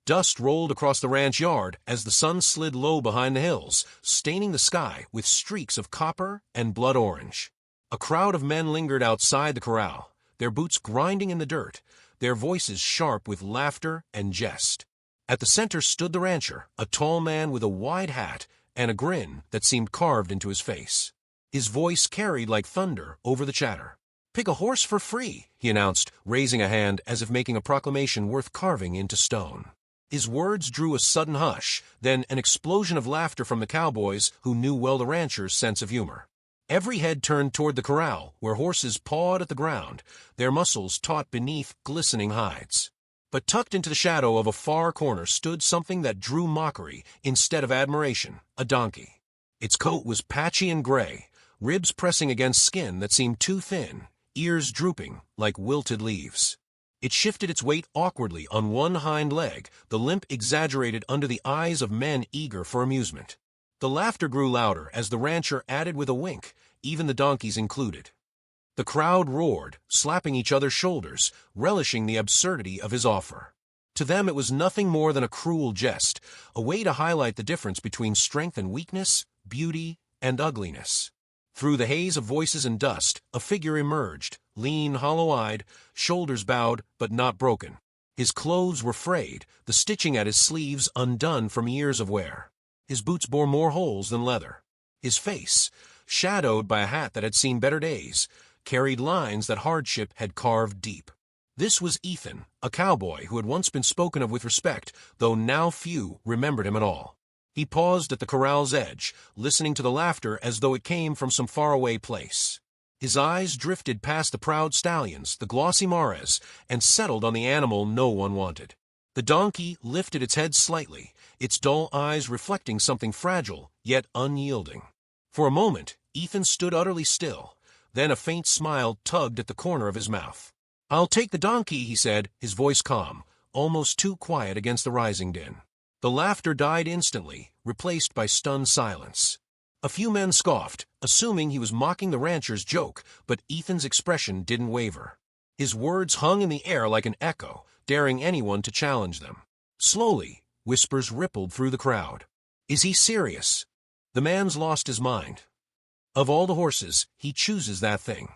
Dust rolled across the ranch yard as the sun slid low behind the hills, staining the sky with streaks of copper and blood orange. A crowd of men lingered outside the corral, their boots grinding in the dirt, their voices sharp with laughter and jest. At the center stood the rancher, a tall man with a wide hat and a grin that seemed carved into his face. His voice carried like thunder over the chatter. "Pick a horse for free," he announced, raising a hand as if making a proclamation worth carving into stone. His words drew a sudden hush, then an explosion of laughter from the cowboys who knew well the rancher's sense of humor. Every head turned toward the corral, where horses pawed at the ground, their muscles taut beneath glistening hides. But tucked into the shadow of a far corner stood something that drew mockery instead of admiration, a donkey. Its coat was patchy and gray, ribs pressing against skin that seemed too thin, ears drooping like wilted leaves. It shifted its weight awkwardly on one hind leg, the limp exaggerated under the eyes of men eager for amusement. The laughter grew louder as the rancher added with a wink, even the donkeys included. The crowd roared, slapping each other's shoulders, relishing the absurdity of his offer. To them it was nothing more than a cruel jest, a way to highlight the difference between strength and weakness, beauty and ugliness. Through the haze of voices and dust, a figure emerged, lean, hollow-eyed, shoulders bowed but not broken. His clothes were frayed, the stitching at his sleeves undone from years of wear. His boots bore more holes than leather. His face, shadowed by a hat that had seen better days, carried lines that hardship had carved deep. This was Ethan, a cowboy who had once been spoken of with respect, though now few remembered him at all. He paused at the corral's edge, listening to the laughter as though it came from some faraway place. His eyes drifted past the proud stallions, the glossy mares, and settled on the animal no one wanted. The donkey lifted its head slightly, its dull eyes reflecting something fragile, yet unyielding. For a moment, Ethan stood utterly still. Then a faint smile tugged at the corner of his mouth. "I'll take the donkey," he said, his voice calm, almost too quiet against the rising din. The laughter died instantly, replaced by stunned silence. A few men scoffed, assuming he was mocking the rancher's joke, but Ethan's expression didn't waver. His words hung in the air like an echo, daring anyone to challenge them. Slowly, whispers rippled through the crowd. "Is he serious? The man's lost his mind. Of all the horses, he chooses that thing."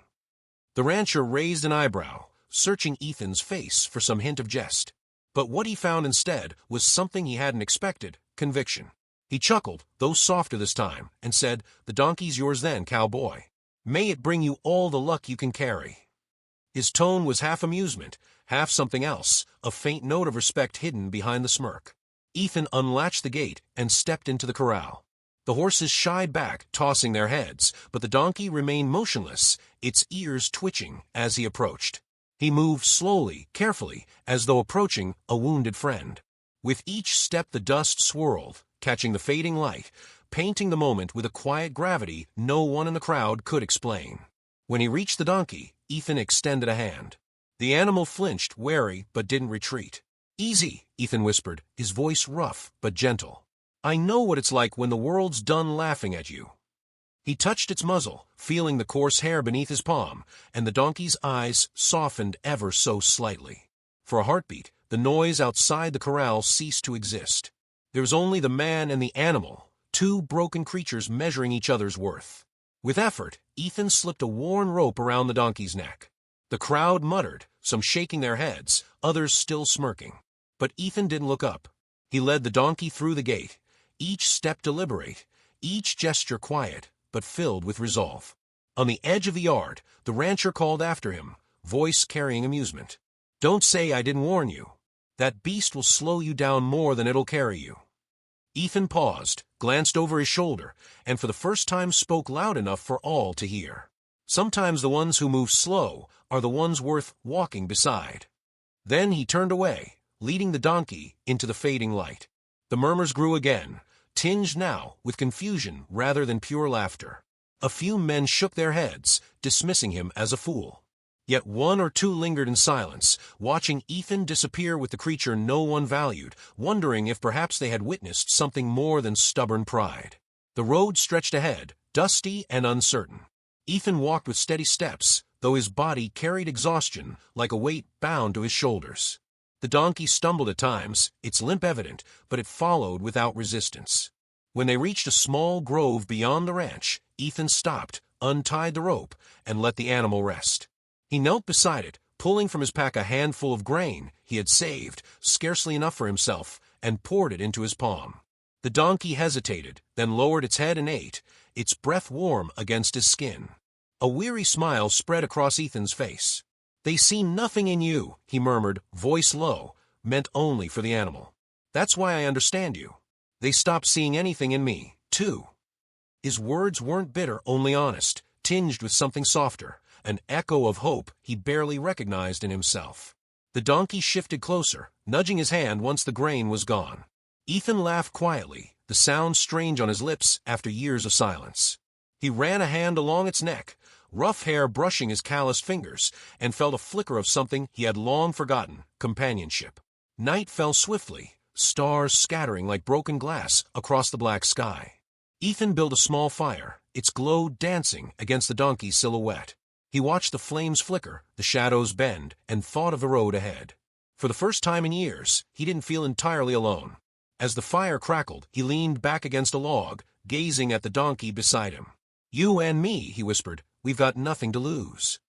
The rancher raised an eyebrow, searching Ethan's face for some hint of jest. But what he found instead was something he hadn't expected, conviction. He chuckled, though softer this time, and said, "The donkey's yours then, cowboy. May it bring you all the luck you can carry." His tone was half amusement, half something else, a faint note of respect hidden behind the smirk. Ethan unlatched the gate and stepped into the corral. The horses shied back, tossing their heads, but the donkey remained motionless, its ears twitching as he approached. He moved slowly, carefully, as though approaching a wounded friend. With each step the dust swirled, catching the fading light, painting the moment with a quiet gravity no one in the crowd could explain. When he reached the donkey, Ethan extended a hand. The animal flinched, wary, but didn't retreat. "Easy," Ethan whispered, his voice rough but gentle. "I know what it's like when the world's done laughing at you." He touched its muzzle, feeling the coarse hair beneath his palm, and the donkey's eyes softened ever so slightly. For a heartbeat, the noise outside the corral ceased to exist. There was only the man and the animal, two broken creatures measuring each other's worth. With effort, Ethan slipped a worn rope around the donkey's neck. The crowd muttered, some shaking their heads, others still smirking. But Ethan didn't look up. He led the donkey through the gate, each step deliberate, each gesture quiet, but filled with resolve. On the edge of the yard, the rancher called after him, voice carrying amusement. "Don't say I didn't warn you. That beast will slow you down more than it'll carry you." Ethan paused, glanced over his shoulder, and for the first time spoke loud enough for all to hear. Sometimes the ones who move slow are the ones worth walking beside. Then he turned away, leading the donkey into the fading light. The murmurs grew again, tinged now with confusion rather than pure laughter. A few men shook their heads, dismissing him as a fool. Yet one or two lingered in silence, watching Ethan disappear with the creature no one valued, wondering if perhaps they had witnessed something more than stubborn pride. The road stretched ahead, dusty and uncertain. Ethan walked with steady steps, though his body carried exhaustion like a weight bound to his shoulders. The donkey stumbled at times, its limp evident, but it followed without resistance. When they reached a small grove beyond the ranch, Ethan stopped, untied the rope, and let the animal rest. He knelt beside it, pulling from his pack a handful of grain he had saved, scarcely enough for himself, and poured it into his palm. The donkey hesitated, then lowered its head and ate, its breath warm against his skin. A weary smile spread across Ethan's face. "They see nothing in you," he murmured, voice low, meant only for the animal. "That's why I understand you. They stopped seeing anything in me, too." His words weren't bitter, only honest, tinged with something softer, an echo of hope he barely recognized in himself. The donkey shifted closer, nudging his hand once the grain was gone. Ethan laughed quietly, the sound strange on his lips after years of silence. He ran a hand along its neck, rough hair brushing his calloused fingers, and felt a flicker of something he had long forgotten, companionship. Night fell swiftly, stars scattering like broken glass across the black sky. Ethan built a small fire, its glow dancing against the donkey's silhouette. He watched the flames flicker, the shadows bend, and thought of the road ahead. For the first time in years, he didn't feel entirely alone. As the fire crackled, he leaned back against a log, gazing at the donkey beside him. "You and me," he whispered, "we've got nothing to lose."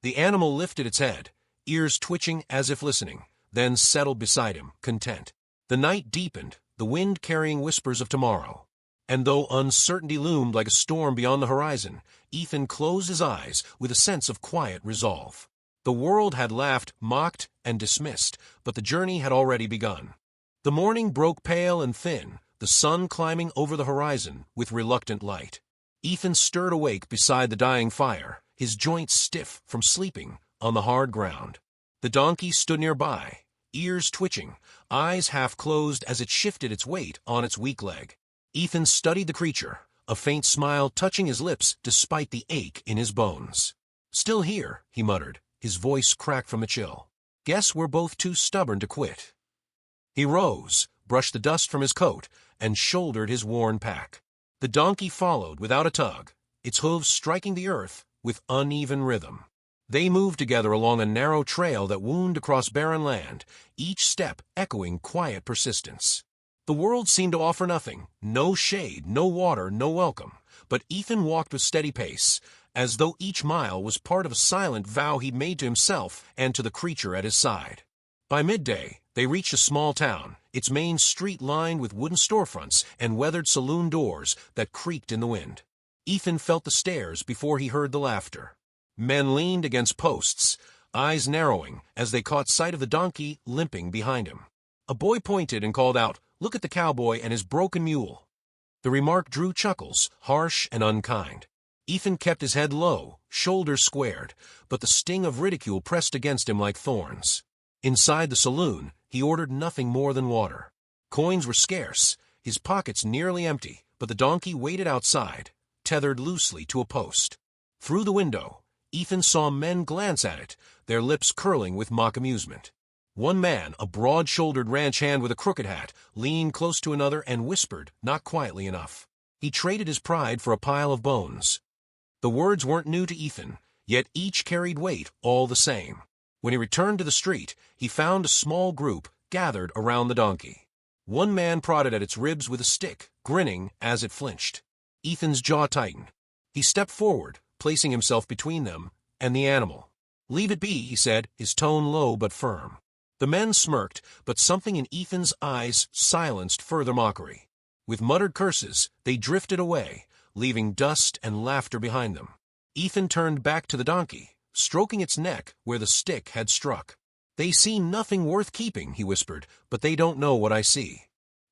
The animal lifted its head, ears twitching as if listening, then settled beside him, content. The night deepened, the wind carrying whispers of tomorrow. And though uncertainty loomed like a storm beyond the horizon, Ethan closed his eyes with a sense of quiet resolve. The world had laughed, mocked, and dismissed, but the journey had already begun. The morning broke pale and thin, the sun climbing over the horizon with reluctant light. Ethan stirred awake beside the dying fire, his joints stiff from sleeping on the hard ground. The donkey stood nearby, ears twitching, eyes half closed as it shifted its weight on its weak leg. Ethan studied the creature, a faint smile touching his lips despite the ache in his bones. "Still here," he muttered, his voice cracked from a chill. "Guess we're both too stubborn to quit." He rose, brushed the dust from his coat, and shouldered his worn pack. The donkey followed without a tug, its hooves striking the earth with uneven rhythm. They moved together along a narrow trail that wound across barren land, each step echoing quiet persistence. The world seemed to offer nothing, no shade, no water, no welcome, but Ethan walked with steady pace, as though each mile was part of a silent vow he'd made to himself and to the creature at his side. By midday, they reached a small town, its main street lined with wooden storefronts and weathered saloon doors that creaked in the wind. Ethan felt the stares before he heard the laughter. Men leaned against posts, eyes narrowing as they caught sight of the donkey limping behind him. A boy pointed and called out, "Look at the cowboy and his broken mule." The remark drew chuckles, harsh and unkind. Ethan kept his head low, shoulders squared, but the sting of ridicule pressed against him like thorns. Inside the saloon, he ordered nothing more than water. Coins were scarce, his pockets nearly empty, but the donkey waited outside, tethered loosely to a post. Through the window, Ethan saw men glance at it, their lips curling with mock amusement. One man, a broad-shouldered ranch hand with a crooked hat, leaned close to another and whispered, not quietly enough. He traded his pride for a pile of bones. The words weren't new to Ethan, yet each carried weight all the same. When he returned to the street, he found a small group gathered around the donkey. One man prodded at its ribs with a stick, grinning as it flinched. Ethan's jaw tightened. He stepped forward, placing himself between them and the animal. "Leave it be," he said, his tone low but firm. The men smirked, but something in Ethan's eyes silenced further mockery. With muttered curses, they drifted away, leaving dust and laughter behind them. Ethan turned back to the donkey, stroking its neck where the stick had struck. "They see nothing worth keeping," he whispered, "but they don't know what I see."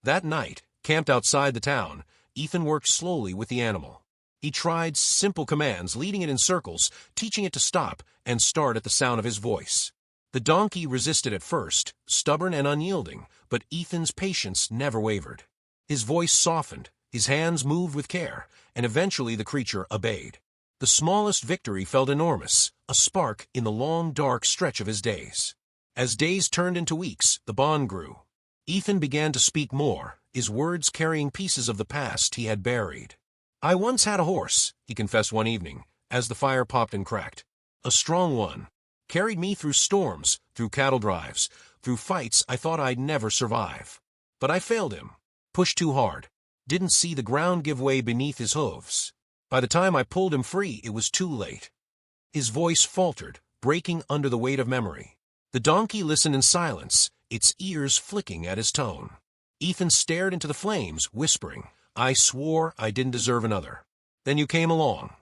That night, camped outside the town, Ethan worked slowly with the animal. He tried simple commands, leading it in circles, teaching it to stop and start at the sound of his voice. The donkey resisted at first, stubborn and unyielding, but Ethan's patience never wavered. His voice softened, his hands moved with care, and eventually the creature obeyed. The smallest victory felt enormous, a spark in the long, dark stretch of his days. As days turned into weeks, the bond grew. Ethan began to speak more, his words carrying pieces of the past he had buried. "I once had a horse," he confessed one evening, as the fire popped and cracked. "A strong one. Carried me through storms, through cattle drives, Through fights I thought I'd never survive. But I failed him. Pushed too hard. Didn't see the ground give way beneath his hooves. By the time I pulled him free, it was too late. His voice faltered, breaking under the weight of memory. The donkey listened in silence, its ears flicking at his tone. Ethan stared into the flames, whispering, "I swore I didn't deserve another. Then you came along."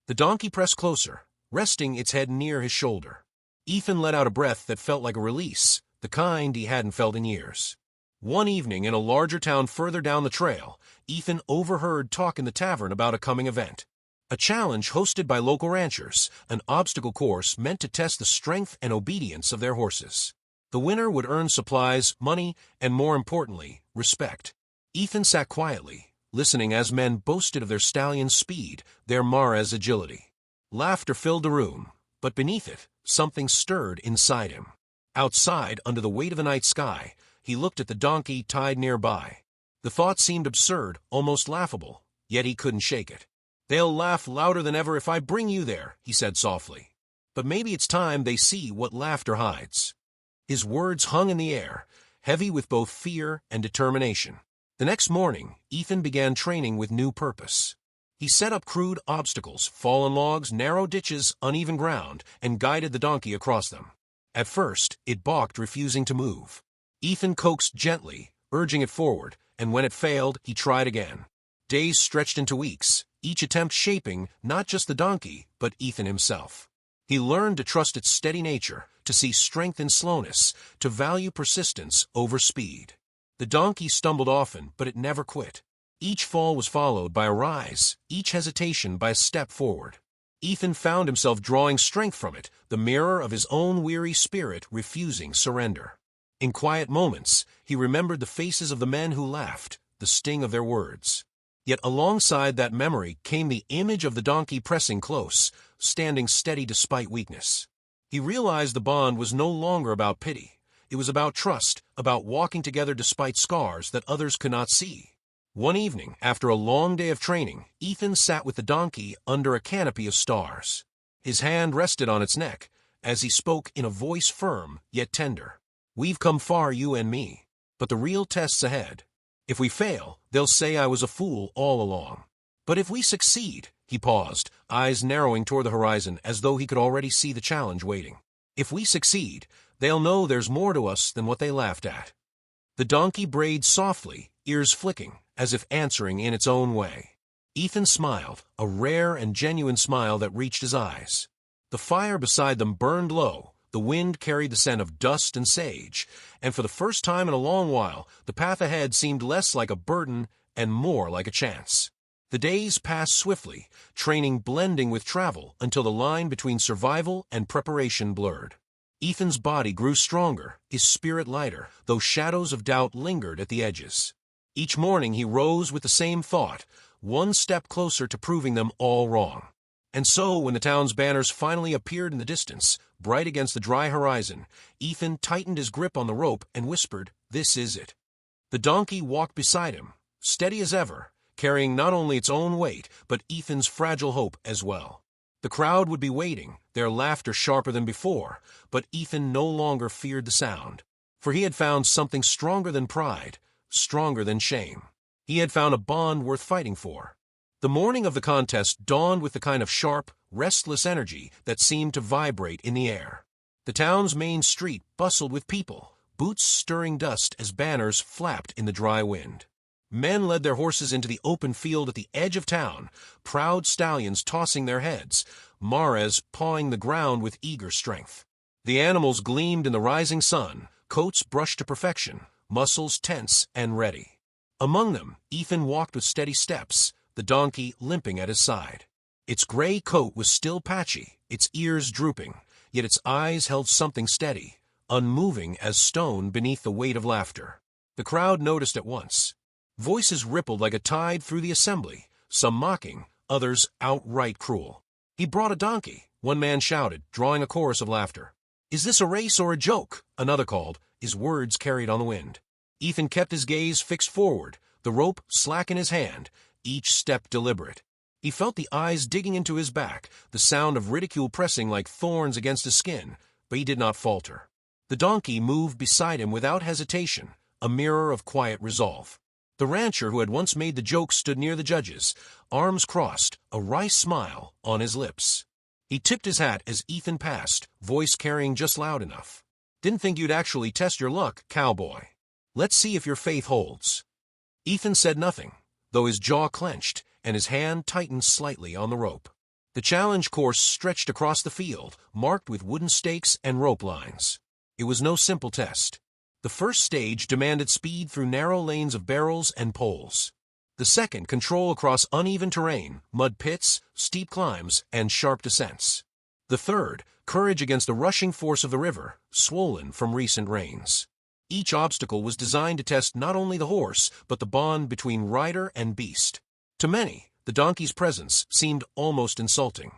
The donkey pressed closer, resting its head near his shoulder. Ethan let out a breath that felt like a release, the kind he hadn't felt in years. One evening in a larger town further down the trail, Ethan overheard talk in the tavern about a coming event. A challenge hosted by local ranchers, an obstacle course meant to test the strength and obedience of their horses. The winner would earn supplies, money, and more importantly, respect. Ethan sat quietly, listening as men boasted of their stallion's speed, their mare's agility. Laughter filled the room, but beneath it, something stirred inside him. Outside, under the weight of the night sky, he looked at the donkey tied nearby. The thought seemed absurd, almost laughable, yet he couldn't shake it. "They'll laugh louder than ever if I bring you there," he said softly. "But maybe it's time they see what laughter hides." His words hung in the air, heavy with both fear and determination. The next morning, Ethan began training with new purpose. He set up crude obstacles, fallen logs, narrow ditches, uneven ground, and guided the donkey across them. At first, it balked, refusing to move. Ethan coaxed gently, urging it forward, and when it failed, he tried again. Days stretched into weeks, each attempt shaping not just the donkey, but Ethan himself. He learned to trust its steady nature, to see strength in slowness, to value persistence over speed. The donkey stumbled often, but it never quit. Each fall was followed by a rise, each hesitation by a step forward. Ethan found himself drawing strength from it, the mirror of his own weary spirit refusing surrender. In quiet moments, he remembered the faces of the men who laughed, the sting of their words. Yet alongside that memory came the image of the donkey pressing close, standing steady despite weakness. He realized the bond was no longer about pity. It was about trust, about walking together despite scars that others could not see. One evening, after a long day of training, Ethan sat with the donkey under a canopy of stars. His hand rested on its neck, as he spoke in a voice firm yet tender. "We've come far, you and me, but the real test's ahead. If we fail, they'll say I was a fool all along. But if we succeed," he paused, eyes narrowing toward the horizon as though he could already see the challenge waiting. "If we succeed, they'll know there's more to us than what they laughed at." The donkey brayed softly, ears flicking, as if answering in its own way. Ethan smiled, a rare and genuine smile that reached his eyes. The fire beside them burned low, the wind carried the scent of dust and sage, and for the first time in a long while, the path ahead seemed less like a burden and more like a chance. The days passed swiftly, training blending with travel until the line between survival and preparation blurred. Ethan's body grew stronger, his spirit lighter, though shadows of doubt lingered at the edges. Each morning he rose with the same thought, one step closer to proving them all wrong. And so, when the town's banners finally appeared in the distance, bright against the dry horizon, Ethan tightened his grip on the rope and whispered, "This is it." The donkey walked beside him, steady as ever, carrying not only its own weight, but Ethan's fragile hope as well. The crowd would be waiting, their laughter sharper than before, but Ethan no longer feared the sound, for he had found something stronger than pride, stronger than shame. He had found a bond worth fighting for. The morning of the contest dawned with the kind of sharp, restless energy that seemed to vibrate in the air. The town's main street bustled with people, boots stirring dust as banners flapped in the dry wind. Men led their horses into the open field at the edge of town, proud stallions tossing their heads, mares pawing the ground with eager strength. The animals gleamed in the rising sun, coats brushed to perfection, muscles tense and ready. Among them, Ethan walked with steady steps, the donkey limping at his side. Its gray coat was still patchy, its ears drooping, yet its eyes held something steady, unmoving as stone beneath the weight of laughter. The crowd noticed at once. Voices rippled like a tide through the assembly, some mocking, others outright cruel. "He brought a donkey," one man shouted, drawing a chorus of laughter. "Is this a race or a joke?" another called, his words carried on the wind. Ethan kept his gaze fixed forward, the rope slack in his hand, each step deliberate. He felt the eyes digging into his back, the sound of ridicule pressing like thorns against his skin, but he did not falter. The donkey moved beside him without hesitation, a mirror of quiet resolve. The rancher who had once made the joke stood near the judges, arms crossed, a wry smile on his lips. He tipped his hat as Ethan passed, voice carrying just loud enough. "Didn't think you'd actually test your luck, cowboy. Let's see if your faith holds." Ethan said nothing, though his jaw clenched and his hand tightened slightly on the rope. The challenge course stretched across the field, marked with wooden stakes and rope lines. It was no simple test. The first stage demanded speed through narrow lanes of barrels and poles. The second, control across uneven terrain, mud pits, steep climbs, and sharp descents. The third, courage against the rushing force of the river, swollen from recent rains. Each obstacle was designed to test not only the horse, but the bond between rider and beast. To many, the donkey's presence seemed almost insulting.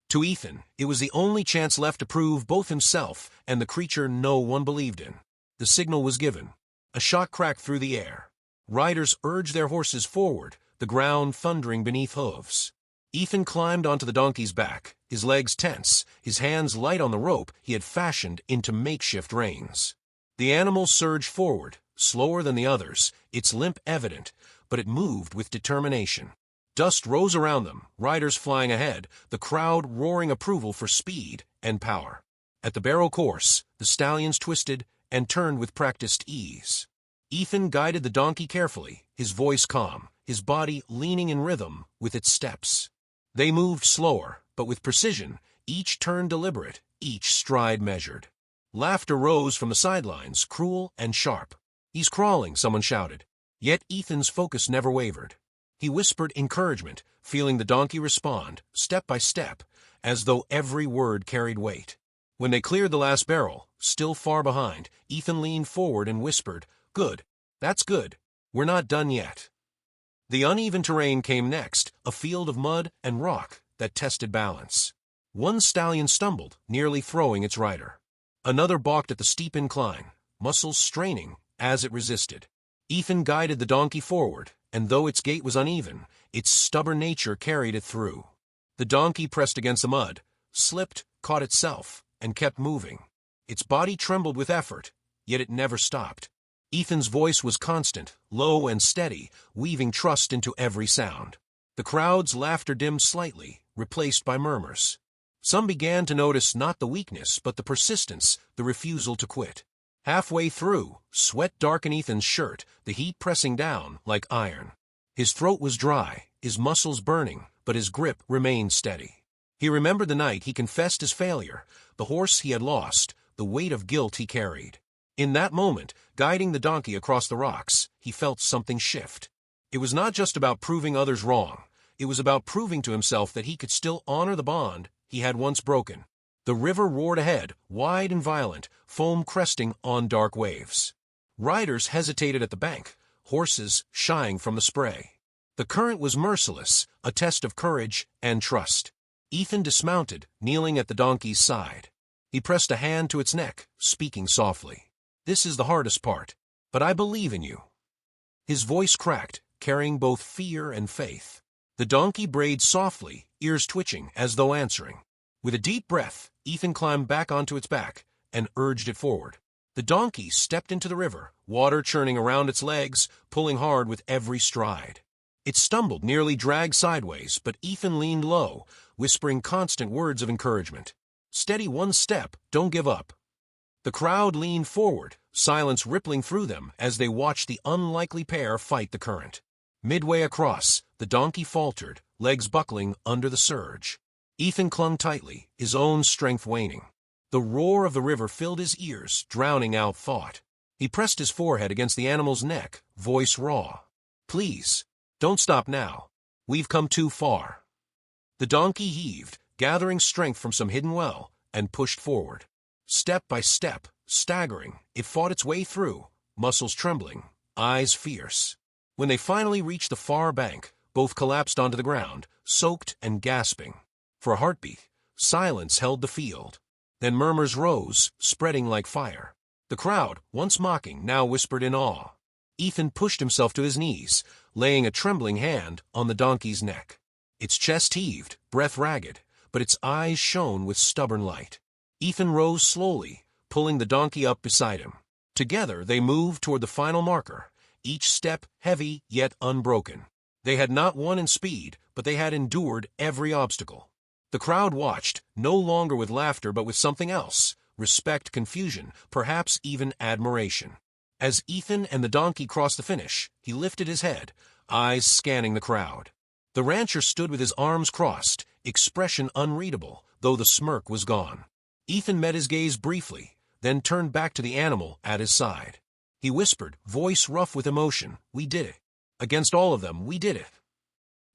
To Ethan, it was the only chance left to prove both himself and the creature no one believed in. The signal was given. A shot cracked through the air. Riders urged their horses forward, the ground thundering beneath hooves. Ethan climbed onto the donkey's back, his legs tense, his hands light on the rope he had fashioned into makeshift reins. The animal surged forward, slower than the others, its limp evident, but it moved with determination. Dust rose around them, riders flying ahead, the crowd roaring approval for speed and power. At the barrel course, the stallions twisted and turned with practiced ease. Ethan guided the donkey carefully, his voice calm, his body leaning in rhythm with its steps. They moved slower, but with precision, each turn deliberate, each stride measured. Laughter rose from the sidelines, cruel and sharp. "He's crawling," someone shouted. Yet Ethan's focus never wavered. He whispered encouragement, feeling the donkey respond, step by step, as though every word carried weight. When they cleared the last barrel, still far behind, Ethan leaned forward and whispered, "Good. That's good. We're not done yet." The uneven terrain came next, a field of mud and rock that tested balance. One stallion stumbled, nearly throwing its rider. Another balked at the steep incline, muscles straining as it resisted. Ethan guided the donkey forward, and though its gait was uneven, its stubborn nature carried it through. The donkey pressed against the mud, slipped, caught itself, and kept moving. Its body trembled with effort, yet it never stopped. Ethan's voice was constant, low and steady, weaving trust into every sound. The crowd's laughter dimmed slightly, replaced by murmurs. Some began to notice not the weakness, but the persistence, the refusal to quit. Halfway through, sweat darkened Ethan's shirt, the heat pressing down like iron. His throat was dry, his muscles burning, but his grip remained steady. He remembered the night he confessed his failure, the horse he had lost, the weight of guilt he carried. In that moment, guiding the donkey across the rocks, he felt something shift. It was not just about proving others wrong. It was about proving to himself that he could still honor the bond he had once broken. The river roared ahead, wide and violent, foam cresting on dark waves. Riders hesitated at the bank, horses shying from the spray. The current was merciless, a test of courage and trust. Ethan dismounted, kneeling at the donkey's side. He pressed a hand to its neck, speaking softly. "This is the hardest part, but I believe in you." His voice cracked, carrying both fear and faith. The donkey brayed softly, ears twitching as though answering. With a deep breath, Ethan climbed back onto its back and urged it forward. The donkey stepped into the river, water churning around its legs, pulling hard with every stride. It stumbled, nearly dragged sideways, but Ethan leaned low, whispering constant words of encouragement. "Steady one step, don't give up." The crowd leaned forward, silence rippling through them as they watched the unlikely pair fight the current. Midway across, the donkey faltered, legs buckling under the surge. Ethan clung tightly, his own strength waning. The roar of the river filled his ears, drowning out thought. He pressed his forehead against the animal's neck, voice raw. "Please, don't stop now. We've come too far." The donkey heaved, gathering strength from some hidden well, and pushed forward. Step by step, staggering, it fought its way through, muscles trembling, eyes fierce. When they finally reached the far bank, both collapsed onto the ground, soaked and gasping. For a heartbeat, silence held the field. Then murmurs rose, spreading like fire. The crowd, once mocking, now whispered in awe. Ethan pushed himself to his knees, laying a trembling hand on the donkey's neck. Its chest heaved, breath ragged, but its eyes shone with stubborn light. Ethan rose slowly, pulling the donkey up beside him. Together they moved toward the final marker, each step heavy yet unbroken. They had not won in speed, but they had endured every obstacle. The crowd watched, no longer with laughter but with something else: respect, confusion, perhaps even admiration. As Ethan and the donkey crossed the finish, he lifted his head, eyes scanning the crowd. The rancher stood with his arms crossed, expression unreadable, though the smirk was gone. Ethan met his gaze briefly, then turned back to the animal at his side. He whispered, voice rough with emotion, "We did it. Against all of them, we did it."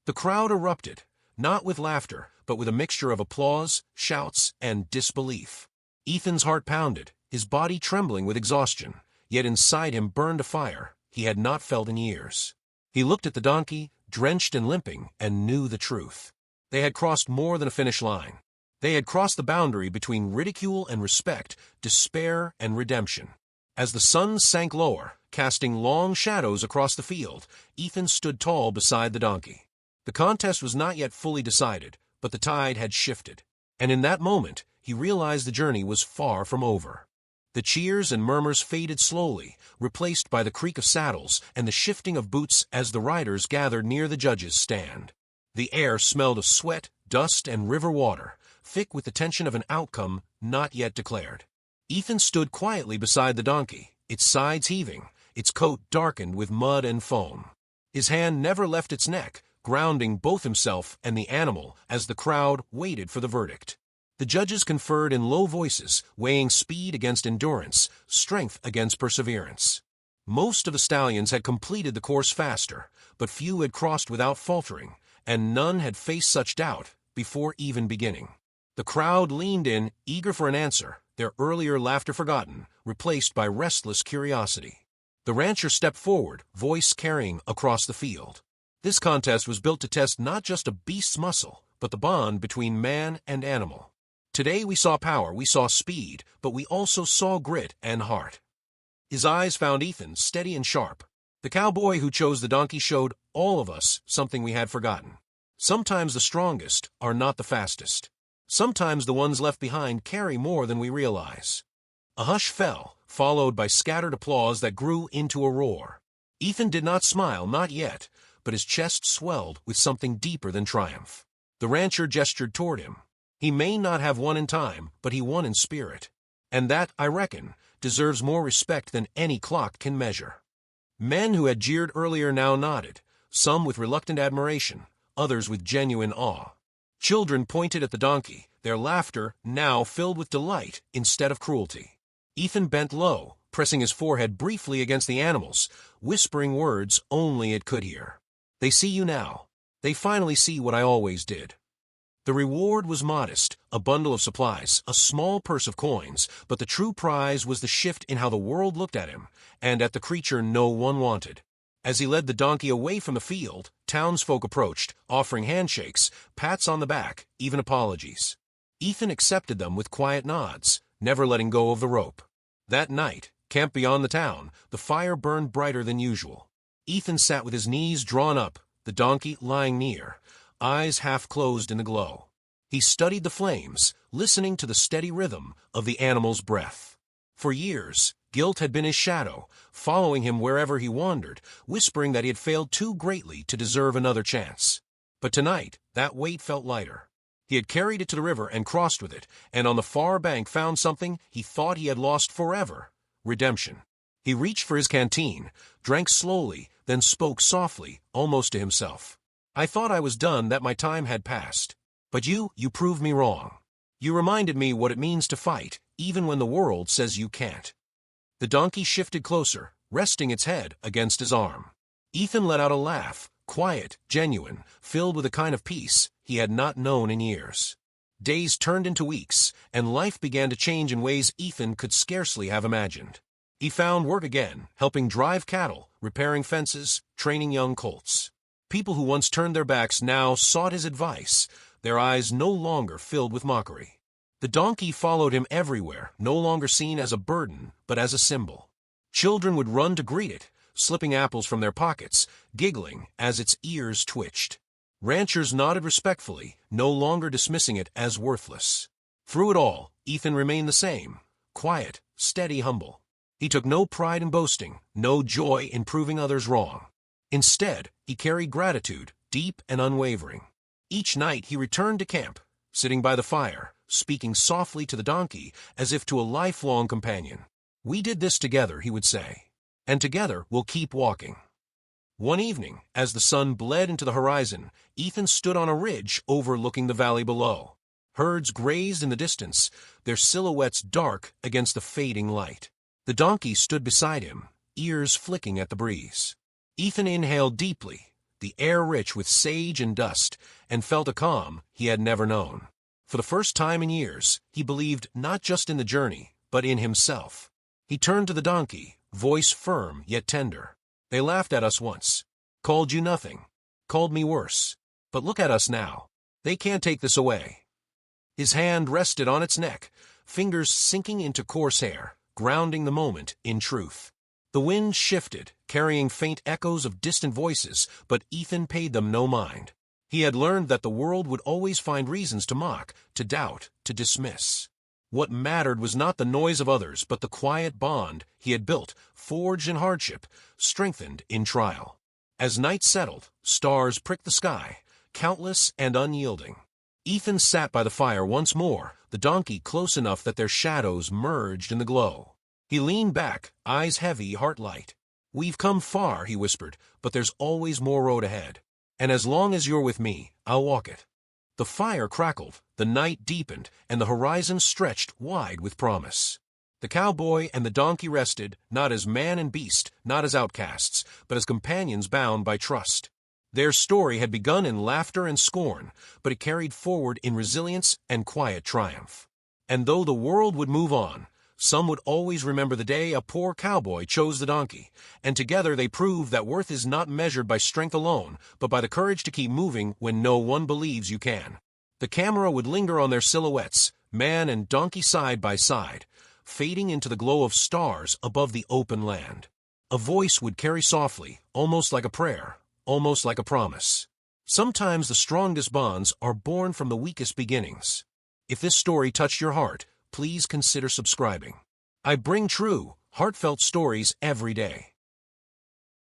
The crowd erupted, not with laughter, but with a mixture of applause, shouts, and disbelief. Ethan's heart pounded, his body trembling with exhaustion, yet inside him burned a fire he had not felt in years. He looked at the donkey, drenched and limping, and knew the truth. They had crossed more than a finish line. They had crossed the boundary between ridicule and respect, despair and redemption. As the sun sank lower, casting long shadows across the field, Ethan stood tall beside the donkey. The contest was not yet fully decided, but the tide had shifted, and in that moment he realized the journey was far from over. The cheers and murmurs faded slowly, replaced by the creak of saddles and the shifting of boots as the riders gathered near the judges' stand. The air smelled of sweat, dust, and river water, thick with the tension of an outcome not yet declared. Ethan stood quietly beside the donkey, its sides heaving, its coat darkened with mud and foam. His hand never left its neck, grounding both himself and the animal as the crowd waited for the verdict. The judges conferred in low voices, weighing speed against endurance, strength against perseverance. Most of the stallions had completed the course faster, but few had crossed without faltering, and none had faced such doubt before even beginning. The crowd leaned in, eager for an answer, their earlier laughter forgotten, replaced by restless curiosity. The rancher stepped forward, voice carrying across the field. This contest was built to test not just a beast's muscle, but the bond between man and animal. Today we saw power, we saw speed, but we also saw grit and heart. His eyes found Ethan, steady and sharp. The cowboy who chose the donkey showed all of us something we had forgotten. Sometimes the strongest are not the fastest. Sometimes the ones left behind carry more than we realize. A hush fell, followed by scattered applause that grew into a roar. Ethan did not smile, not yet, but his chest swelled with something deeper than triumph. The rancher gestured toward him. He may not have won in time, but he won in spirit. And that, I reckon, deserves more respect than any clock can measure. Men who had jeered earlier now nodded, some with reluctant admiration, others with genuine awe. Children pointed at the donkey, their laughter now filled with delight instead of cruelty. Ethan bent low, pressing his forehead briefly against the animal's, whispering words only it could hear. "They see you now. They finally see what I always did." The reward was modest, a bundle of supplies, a small purse of coins, but the true prize was the shift in how the world looked at him, and at the creature no one wanted. As he led the donkey away from the field, townsfolk approached, offering handshakes, pats on the back, even apologies. Ethan accepted them with quiet nods, never letting go of the rope. That night, camped beyond the town, the fire burned brighter than usual. Ethan sat with his knees drawn up, the donkey lying near, eyes half closed in the glow. He studied the flames, listening to the steady rhythm of the animal's breath. For years, guilt had been his shadow, following him wherever he wandered, whispering that he had failed too greatly to deserve another chance. But tonight, that weight felt lighter. He had carried it to the river and crossed with it, and on the far bank found something he thought he had lost forever: redemption. He reached for his canteen, drank slowly, then spoke softly, almost to himself. "I thought I was done, that my time had passed. But you proved me wrong. You reminded me what it means to fight, even when the world says you can't." The donkey shifted closer, resting its head against his arm. Ethan let out a laugh, quiet, genuine, filled with a kind of peace he had not known in years. Days turned into weeks, and life began to change in ways Ethan could scarcely have imagined. He found work again, helping drive cattle, repairing fences, training young colts. People who once turned their backs now sought his advice, their eyes no longer filled with mockery. The donkey followed him everywhere, no longer seen as a burden, but as a symbol. Children would run to greet it, slipping apples from their pockets, giggling as its ears twitched. Ranchers nodded respectfully, no longer dismissing it as worthless. Through it all, Ethan remained the same, quiet, steady, humble. He took no pride in boasting, no joy in proving others wrong. Instead, he carried gratitude, deep and unwavering. Each night he returned to camp, sitting by the fire, speaking softly to the donkey as if to a lifelong companion. "We did this together," he would say, "and together we'll keep walking." One evening, as the sun bled into the horizon, Ethan stood on a ridge overlooking the valley below. Herds grazed in the distance, their silhouettes dark against the fading light. The donkey stood beside him, ears flicking at the breeze. Ethan inhaled deeply, the air rich with sage and dust, and felt a calm he had never known. For the first time in years, he believed not just in the journey, but in himself. He turned to the donkey, voice firm yet tender. "They laughed at us once, called you nothing, called me worse. But look at us now. They can't take this away." His hand rested on its neck, fingers sinking into coarse hair, grounding the moment in truth. The wind shifted, carrying faint echoes of distant voices, but Ethan paid them no mind. He had learned that the world would always find reasons to mock, to doubt, to dismiss. What mattered was not the noise of others, but the quiet bond he had built, forged in hardship, strengthened in trial. As night settled, stars pricked the sky, countless and unyielding. Ethan sat by the fire once more, the donkey close enough that their shadows merged in the glow. He leaned back, eyes heavy, heart light. "We've come far," he whispered, "but there's always more road ahead. And as long as you're with me, I'll walk it." The fire crackled, the night deepened, and the horizon stretched wide with promise. The cowboy and the donkey rested, not as man and beast, not as outcasts, but as companions bound by trust. Their story had begun in laughter and scorn, but it carried forward in resilience and quiet triumph. And though the world would move on, some would always remember the day a poor cowboy chose the donkey, and together they proved that worth is not measured by strength alone, but by the courage to keep moving when no one believes you can. The camera would linger on their silhouettes, man and donkey side by side, fading into the glow of stars above the open land. A voice would carry softly, almost like a prayer, almost like a promise. Sometimes the strongest bonds are born from the weakest beginnings. If this story touched your heart, please consider subscribing. I bring true, heartfelt stories every day.